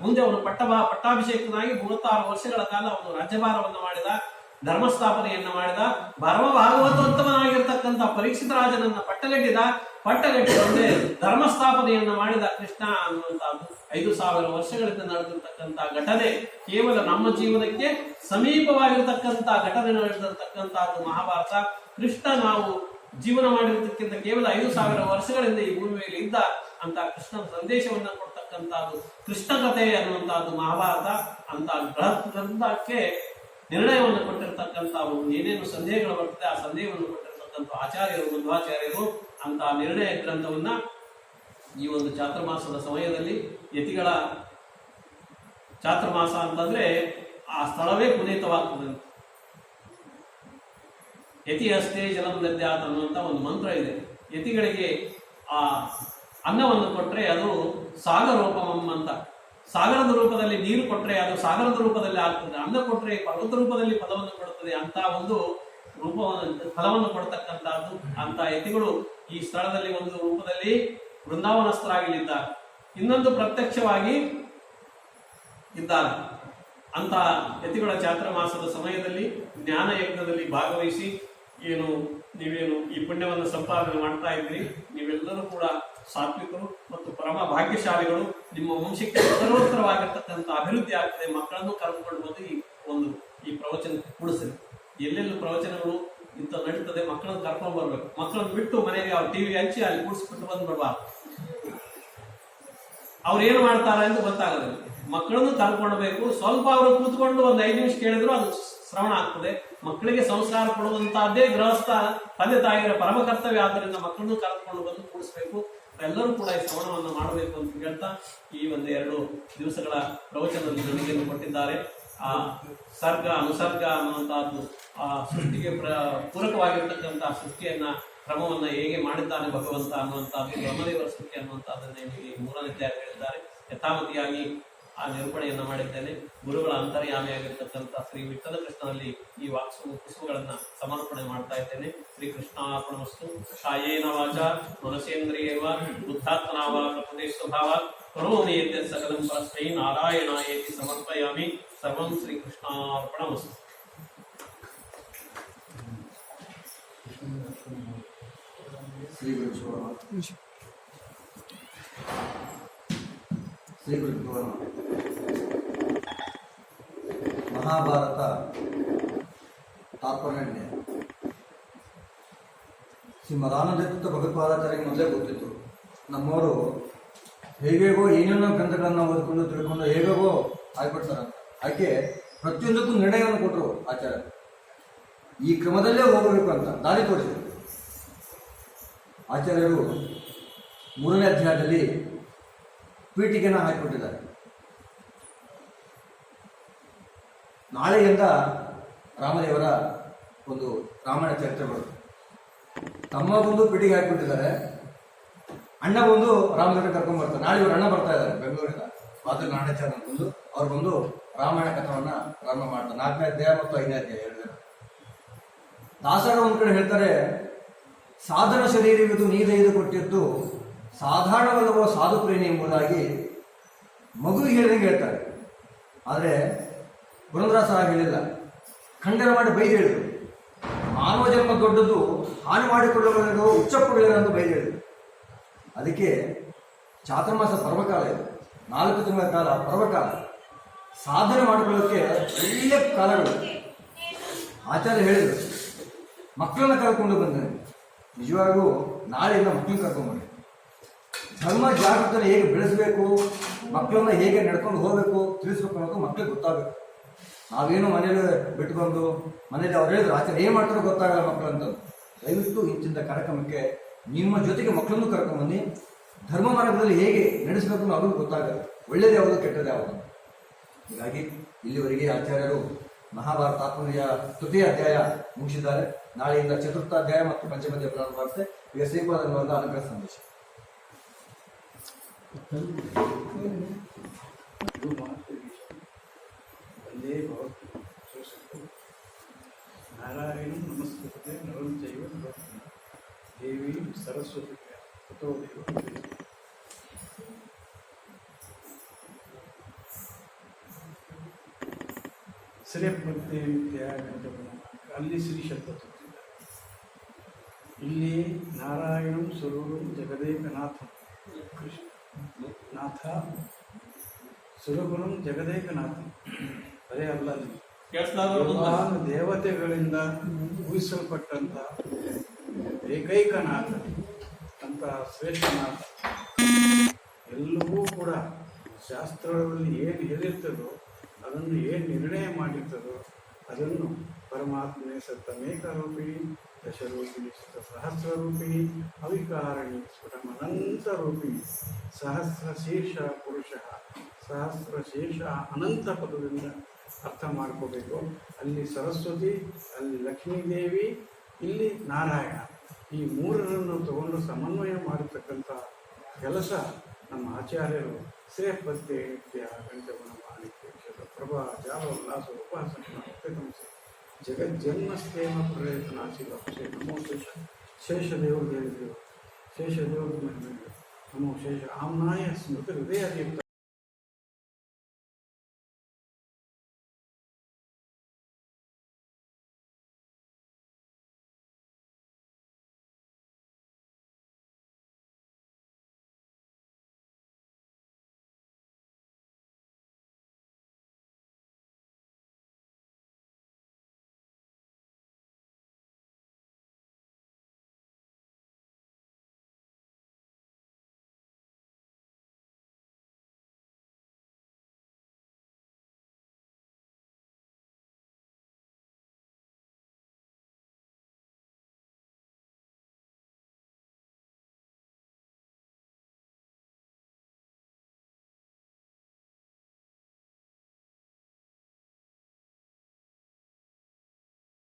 ಮುಂದೆ ಅವನು ಪಟ್ಟಾಭಿಷೇಕನಾಗಿ 36 ವರ್ಷಗಳ ಕಾಲ ಅವನು ರಾಜ್ಯಭಾರವನ್ನು ಮಾಡಿದ, ಧರ್ಮಸ್ಥಾಪನೆಯನ್ನ ಮಾಡಿದ. ಭಾಗವತೋತ್ತಮನಾಗಿರ್ತಕ್ಕಂಥ ಪರೀಕ್ಷಿತ ರಾಜನನ್ನ ಪಟ್ಟಗಟ್ಟಿಕೊಂಡೆ ಧರ್ಮಸ್ಥಾಪನೆಯನ್ನ ಮಾಡಿದ ಕೃಷ್ಣ ಅನ್ನುವಂಥದ್ದು 5000 ವರ್ಷಗಳಿಂದ ನಡೆದಿರ್ತಕ್ಕಂಥ ಘಟನೆ. ಕೇವಲ ನಮ್ಮ ಜೀವನಕ್ಕೆ ಸಮೀಪವಾಗಿರ್ತಕ್ಕಂಥ ಘಟನೆ ನಡೆದಿರ್ತಕ್ಕಂಥದ್ದು ಮಹಾಭಾರತ. ಕೃಷ್ಣ ನಾವು ಜೀವನ ಮಾಡಿರ್ತಕ್ಕಿಂತ ಕೇವಲ 5000 ವರ್ಷಗಳಿಂದ ಈ ಭೂಮಿ ಮೇಲೆ ಇದ್ದ ಅಂತ ಕೃಷ್ಣನ ಸಂದೇಶವನ್ನ ಕೊಡ್ತಕ್ಕಂಥದ್ದು ಕೃಷ್ಣ ಕಥೆ ಅನ್ನುವಂಥದ್ದು ಮಹಾಭಾರತ. ಅಂತ ಗ್ರಂಥಕ್ಕೆ ನಿರ್ಣಯವನ್ನು ಕೊಟ್ಟಿರ್ತಕ್ಕಂಥ ಏನೇನು ಸಂದೇಹಗಳು ಬರ್ತದೆ ಆ ಸಂದೇಹವನ್ನು ಕೊಟ್ಟಿರ್ತಕ್ಕಂಥ ಆಚಾರ್ಯರು, ಮಧ್ವಾಚಾರ್ಯರು ಅಂತ ನಿರ್ಣಯ ಗ್ರಂಥವನ್ನ ಈ ಒಂದು ಚಾತುರ್ಮಾಸದ ಸಮಯದಲ್ಲಿ, ಯತಿಗಳ ಚಾತುರ್ಮಾಸ ಅಂತಂದ್ರೆ ಆ ಸ್ಥಳವೇ ಪುನೀತವಾಗ್ತದೆ. ಯತಿ ಅಷ್ಟೇ ಜಲಂ ದದ್ಯಾತ್ ಅನ್ನುವಂತ ಒಂದು ಮಂತ್ರ ಇದೆ. ಯತಿಗಳಿಗೆ ಆ ಅನ್ನವನ್ನು ಕೊಟ್ರೆ ಅದು ಸಾಗರೋಪಮಂ ಅಂತ. ಸಾಗರದ ರೂಪದಲ್ಲಿ ನೀರು ಕೊಟ್ರೆ ಅದು ಸಾಗರದ ರೂಪದಲ್ಲಿ ಆಗ್ತದೆ. ಅನ್ನ ಕೊಟ್ರೆ ಪರ್ವತ ರೂಪದಲ್ಲಿ ಫಲವನ್ನು ಕೊಡುತ್ತದೆ. ಅಂತ ಒಂದು ಫಲವನ್ನು ಕೊಡ್ತಕ್ಕಂಥದ್ದು. ಅಂತ ಯತಿಗಳು ಈ ಸ್ಥಳದಲ್ಲಿ ಒಂದು ರೂಪದಲ್ಲಿ ವೃಂದಾವನಸ್ಥರಾಗಿದ್ದಾರೆ, ಇನ್ನೊಂದು ಪ್ರತ್ಯಕ್ಷವಾಗಿ ಇದ್ದಾರೆ. ಅಂತ ಯತಿಗಳ ಚಾತುರ್ಮಾಸದ ಸಮಯದಲ್ಲಿ ಜ್ಞಾನ ಯಜ್ಞದಲ್ಲಿ ಭಾಗವಹಿಸಿ ನೀವೇನು ಈ ಪುಣ್ಯವನ್ನು ಸಂಪಾದನೆ ಮಾಡ್ತಾ ಇದ್ರಿ, ನೀವೆಲ್ಲರೂ ಕೂಡ ಸಾತ್ವಿಕರು ಮತ್ತು ಪರಮ ಭಾಗ್ಯಶಾಲಿಗಳು. ನಿಮ್ಮ ವಂಶಕ್ಕೆ ಉತ್ತರೋತ್ತರವಾಗಿರ್ತಕ್ಕಂಥ ಅಭಿವೃದ್ಧಿ ಆಗ್ತದೆ. ಮಕ್ಕಳನ್ನು ಕರೆದುಕೊಂಡು ಬಂದು ಈ ಪ್ರವಚನ ಕೂಡಿಸ್ರಿ. ಎಲ್ಲೆಲ್ಲೂ ಪ್ರವಚನಗಳು ಇಂಥ ನಡೀತದೆ, ಮಕ್ಕಳನ್ನು ಕರ್ಕೊಂಡು ಬರ್ಬೇಕು. ಮಕ್ಕಳನ್ನು ಬಿಟ್ಟು ಮನೆಗೆ ಅವ್ರು ಟಿವಿ ಹಚ್ಚಿ ಅಲ್ಲಿ ಕೂಡಿಸ್ಬಿಟ್ಟು ಬಂದು ಬಿಡಬಾರ್ದು. ಅವ್ರು ಏನು ಮಾಡ್ತಾರೆ ಅಂತ ಗೊತ್ತಾಗಲ್ಲ. ಮಕ್ಕಳನ್ನು ಕರ್ಕೊಳ್ಬೇಕು. ಸ್ವಲ್ಪ ಅವರು ಕೂತ್ಕೊಂಡು ಒಂದು 5 ನಿಮಿಷ ಕೇಳಿದ್ರು ಅದು ಶ್ರವಣ ಆಗ್ತದೆ. ಮಕ್ಕಳಿಗೆ ಸಂಸ್ಕಾರ ಕೊಡುವಂತಹದ್ದೇ ಗೃಹಸ್ಥ ತಂದೆ ತಾಯಿಯರ ಪರಮ ಕರ್ತವ್ಯ. ಆದ್ದರಿಂದ ಮಕ್ಕಳನ್ನು ಕರೆದುಕೊಂಡು ಬಂದು ಕೂಡಿಸ್ಬೇಕು. ಎಲ್ಲರೂ ಕೂಡ ಈ ಶ್ರವಣವನ್ನು ಮಾಡಬೇಕು ಅಂತ ಹೇಳ್ತಾ ಈ ಒಂದು 2 ದಿವಸಗಳ ಪ್ರವಚನದಲ್ಲಿ ನುಡಿಯನ್ನು ಕೊಟ್ಟಿದ್ದಾರೆ. ಆ ಸರ್ಗ ಅನುಸರ್ಗ ಅನ್ನುವಂತಹದ್ದು ಆ ಸೃಷ್ಟಿಗೆ ಪೂರಕವಾಗಿರ್ತಕ್ಕಂತಹ ಸೃಷ್ಟಿಯನ್ನ ಕ್ರಮವನ್ನ ಹೇಗೆ ಮಾಡಿದ್ದಾನೆ ಭಗವಂತ ಅನ್ನುವಂತಹದ್ದು ಬ್ರಹ್ಮದೇವರ ಸೃಷ್ಟಿ ಅನ್ನುವಂತಹದ್ದನ್ನ ಈ 3ನೇ ಅಧ್ಯಾಯ ಹೇಳಿದ್ದಾರೆ. ಯಥಾಮತಿಯಾಗಿ ಆ ನಿರೂಪಣೆಯನ್ನ ಮಾಡಿದ್ದೇನೆ. ಗುರುಗಳ ಅಂತರ್ಯಾಮಿಯಾಗಿರ್ತಕ್ಕಂಥ ಶ್ರೀ ವಿಠಲ ಕೃಷ್ಣನಲ್ಲಿ ಈ ಪುಷ್ಪಗಳನ್ನ ಸಮರ್ಪಣೆ ಮಾಡ್ತಾ ಇದ್ದೇನೆ. ಶ್ರೀ ಕೃಷ್ಣಾರ್ಪಣಮಸ್ತು. ಕಾಯೇನ ವಾಚ ಮನಸೇಂದ್ರಿಯೇವ ಬುದ್ಧಾತ್ಮನಾವ ಪ್ರಕೃತಿ ಸ್ವಭಾವ ಕರೋಮಿ ಯದ್ಯತ್ ಸಕಲಂ ಪರಸ್ಮೈ ನಾರಾಯಣಾಯೇತಿ ಸಮರ್ಪಯಾಮಿ. ಸರ್ವಂ ಶ್ರೀ ಕೃಷ್ಣಾರ್ಪಣಮಸ್ತು. ಶ್ರೀ ಗುರು ಮಹಾಭಾರತ ತಾತ್ಪರ್ಯ ಶ್ರೀಮದಾನಂದ ಭಗವತ್ಪಾದಾಚಾರ್ಯರಿಗೆ ಮೊದಲೇ ಗೊತ್ತಿತ್ತು. ನಮ್ಮವರು ಹೇಗೇಗೋ ಏನೇನೋ ಗ್ರಂಥಗಳನ್ನು ಓದಿಕೊಂಡು ತಿಳ್ಕೊಂಡು ಹೇಗೋ ಆಗ್ಬಿಡ್ತಾರೆ. ಅದಕ್ಕೆ ಪ್ರತಿಯೊಂದಕ್ಕೂ ನಿರ್ಣಯವನ್ನು ಕೊಟ್ಟರು ಆಚಾರ್ಯ. ಈ ಕ್ರಮದಲ್ಲೇ ಹೋಗಬೇಕು ಅಂತ ದಾರಿ ತೋರಿಸಿದರು ಆಚಾರ್ಯರು. 3ನೇ ಅಧ್ಯಾಯದಲ್ಲಿ ಪೀಠಿಕೆಯನ್ನು ಹಾಕಿಕೊಟ್ಟಿದ್ದಾರೆ. ನಾಳೆಯಿಂದ ರಾಮದೇವರ ಒಂದು ರಾಮಾಯಣ ಚರಿತ್ರೆ ಬರುತ್ತೆ. ತಮ್ಮ ಬಂದು ಪೀಠಿಗೆ ಹಾಕಿಬಿಟ್ಟಿದ್ದಾರೆ. ಅಣ್ಣ ಬಂದು ರಾಮದೇವರ ಕರ್ಕೊಂಡ್ ಬರ್ತಾರೆ. ನಾಳೆ ಇವರು ಅಣ್ಣ ಬರ್ತಾ ಇದ್ದಾರೆ ಬೆಂಗಳೂರಿಂದ. ಮಾತೃ ನಾಡಾಚಾರ್ಯ ಬಂದು ಅವ್ರು ಬಂದು ರಾಮಾಯಣ ಕಥೆಯನ್ನ ಪ್ರಾರಂಭ ಮಾಡ್ತಾರೆ. 4ನೇ ಅಧ್ಯಾಯ ಮತ್ತು 5ನೇ ಅಧ್ಯಾಯ 2 ದಿನ. ದಾಸರ ಒಂದ್ ಕಡೆ ಹೇಳ್ತಾರೆ, ಸಾಧನ ಶರೀರವಿದು ನೀದೈದು ಕೊಟ್ಟಿದ್ದು ಸಾಧಾರಣವಲ್ಲವೋ ಸಾಧು ಪ್ರೇಮಿ ಎಂಬುದಾಗಿ ಮಗುವಿಗೆ ಹೇಳಿದಂಗೆ ಹೇಳ್ತಾರೆ. ಆದರೆ ಪುರಂದರದಾಸ ಹೇಳಿಲ್ಲ, ಖಂಡನ ಮಾಡಿ ಬೈದು ಹೇಳಿದರು. ಮಾನವ ಜನ್ಮ ದೊಡ್ಡದು, ಹಾನಿ ಮಾಡಿಕೊಳ್ಳುವ ಉಚ್ಚಪ್ಪಗಳಿಲ್ಲ ಅಂತ ಬೈದು ಹೇಳಿದರು. ಅದಕ್ಕೆ ಚಾತುರ್ಮಾಸ ಪರ್ವಕಾಲ ಇದೆ, 4 ತಿಂಗಳ ಕಾಲ ಪರ್ವಕಾಲ. ಸಾಧನೆ ಮಾಡಿಕೊಳ್ಳೋಕ್ಕೆ ಒಳ್ಳೆಯ ಕಾಲಗಳು. ಆಚಾರ್ಯ ಹೇಳಿದರು, ಮಕ್ಕಳನ್ನ ಕರ್ಕೊಂಡು ಬಂದೇನೆ. ನಿಜವಾಗೂ ನಾಳೆಯಿಂದ ಮಕ್ಕಳನ್ನ ಕರ್ಕೊಂಡ್ಬಂದೆ. ಧರ್ಮ ಜಾಗೃತಿಯನ್ನು ಹೇಗೆ ಬೆಳೆಸಬೇಕು, ಮಕ್ಕಳನ್ನ ಹೇಗೆ ನಡ್ಕೊಂಡು ಹೋಗಬೇಕು, ತಿಳಿಸ್ಬೇಕು ಅನ್ನೋದು ಮಕ್ಕಳಿಗೆ ಗೊತ್ತಾಗಬೇಕು. ನಾವೇನು ಮನೇಲಿ ಬಿಟ್ಕೊಂಡು ಮನೇಲಿ ಅವ್ರು ಹೇಳಿದ್ರು ಆಚಾರ್ಯ ಏನು ಮಾಡ್ತಾರೋ ಗೊತ್ತಾಗಲ್ಲ ಮಕ್ಕಳಂತ. ದಯವಿಟ್ಟು ಇಂಚಿನ ಕಾರ್ಯಕ್ರಮಕ್ಕೆ ನಿಮ್ಮ ಜೊತೆಗೆ ಮಕ್ಕಳನ್ನು ಕರ್ಕೊಂಡ್ಬನ್ನಿ. ಧರ್ಮ ಮಾರ್ಗದಲ್ಲಿ ಹೇಗೆ ನಡೆಸಬೇಕು ಅನ್ನೋ ಅದು ಗೊತ್ತಾಗಲ್ಲ. ಒಳ್ಳೇದು ಯಾವುದು ಕೆಟ್ಟದ್ದು ಯಾವುದು. ಹೀಗಾಗಿ ಇಲ್ಲಿವರೆಗೆ ಆಚಾರ್ಯರು ಮಹಾಭಾರತ ತಾತ್ಪರ್ಯ 3ನೇ ಅಧ್ಯಾಯ ಮುಗಿಸಿದ್ದಾರೆ. ನಾಳೆಯಿಂದ 4ಥ ಅಧ್ಯಾಯ ಮತ್ತು 5ನೇ ಅಧ್ಯಾಯ ಪ್ರಾರಂಭವಾಗುತ್ತೆ. ಈಗ ಶ್ರೀಪಾದ ಅನುಗ್ರಹ ಸಂದೇಶ. ನಾರಾಯಣ ನಮಸ್ಕೃತೆ ನರಂ ಚೈವ ನರೋತ್ತಮಃ ದೇವಿ ಸರಸ್ವತಿ ತಥೋ ದೇವ. ಶ್ರೀಪತ್ನಿ ಅಲ್ಲಿ ಶ್ರೀ ಶಬ್ದ ತೋರಿಸಿದ್ದಾರೆ. ಇಲ್ಲಿ ನಾರಾಯಣಂ ಸ್ವರೂಪಂ ಜಗದೇಕನಾಥಂ ಕೃಷ್ಣ ನಾಥ ಸ್ವರೂಪಂ ಜಗದೇಕನಾಥಂ. ಅದೇ ಅಲ್ಲ, ಭಗವಾನ್ ದೇವತೆಗಳಿಂದ ಊಹಿಸಲ್ಪಟ್ಟಂತ ಏಕೈಕನಾಥ ಅಂತ ಶ್ರೇಷ್ಠನಾಥ. ಎಲ್ಲವೂ ಕೂಡ ಶಾಸ್ತ್ರಗಳಲ್ಲಿ ಏನು ಹೇಳಿರ್ತದೋ ಅದನ್ನು ಏನು ನಿರ್ಣಯ ಮಾಡಿರ್ತದೋ ಅದನ್ನು ಪರಮಾತ್ಮನೇ ಸತ್ತಮೇಕರೂಪಿಣಿ ದಶರೂಪಿಣಿ ಸಹಸ್ರರೂಪಿಣಿ ಅವಿಕಾರಣಿ ಸ್ಫುಟಮನಂತರೂಪಿಣಿ ಸಹಸ್ರಶೇಷ ಪುರುಷ ಸಹಸ್ರಶೇಷ ಅನಂತ ಪದದಿಂದ ಅರ್ಥ ಮಾಡ್ಕೋಬೇಕು. ಅಲ್ಲಿ ಸರಸ್ವತಿ, ಅಲ್ಲಿ ಲಕ್ಷ್ಮೀದೇವಿ, ಇಲ್ಲಿ ನಾರಾಯಣ. ಈ ಮೂರರನ್ನು ತಗೊಂಡು ಸಮನ್ವಯ ಮಾಡತಕ್ಕಂಥ ಕೆಲಸ ನಮ್ಮ ಆಚಾರ್ಯರು ಶ್ರೇಪತ್ಯ ಗಂಟಗುಣ ಮಾಣಿಕ್ಯ ಪ್ರಭಾ ಜಾಲ ಉಲ್ಲಾಸ ಉಪಾಸನ ಜಗಜ್ಜನ್ಮಸ್ಥೇಮ ಪ್ರಯತ್ನಾಶೀಲ ನಮೋ ಶೇಷದೇವರು ಹೇಳಿದರು. ಶೇಷದೇವರು ನಮೋ ಶೇಷ ಆಮ್ನಾಯ ಸ್ಮೃತಿ ಹೃದಯ